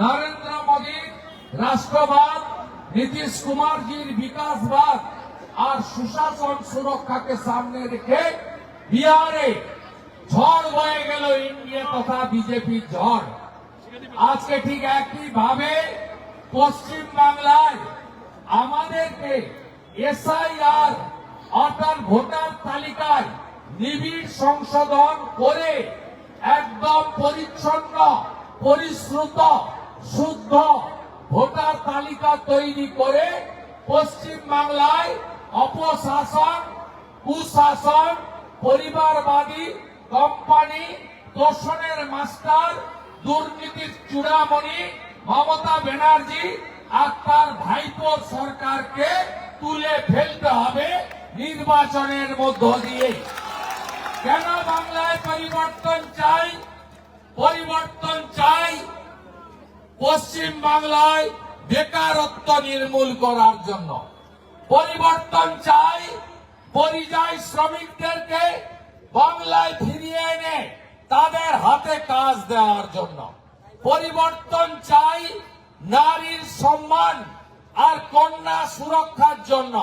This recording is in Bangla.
নরেন্দ্র মোদীর রাষ্ট্রবাদ, নীতিশ কুমারজির বিকাশবাদ আর সুশাসন সুরক্ষাকে সামনে রেখে বিহারে ঝড় বয়ে গেল এনডিএ তথা বিজেপির ঝড়। আজকে ঠিক একই ভাবে পশ্চিম বাংলায় আমাদেরকে এসআইআর অর্থাৎ ভোটার তালিকায় নিবিড় সংশোধন করে একদম পরিচ্ছন্ন, পরিশ্রুত, শুদ্ধ ভোটার তালিকা তৈরি করে পশ্চিম বাংলায় অপশাসন, কুশাসন, পরিবারবাদী কোম্পানি, তোষণের মাস্টার, দুর্নীতির চূড়ামণি মমতা ব্যানার্জি আর তার ভাইপোর সরকারকে তুলে ফেলতে হবে নির্বাচনের মধ্য দিয়ে। কেন বাংলায় পরিবর্তন চাই? পরিবর্তন চাই পশ্চিম বাংলায় বেকারত্ব নির্মূল করার জন্য। পরিবর্তন চাই পরিযায়ী শ্রমিকদেরকে বাংলায় ফিরিয়ে এনে তাদের হাতে কাজ দেওয়ার জন্য। পরিবর্তন চাই নারীর সম্মান আর কন্যা সুরক্ষার জন্য।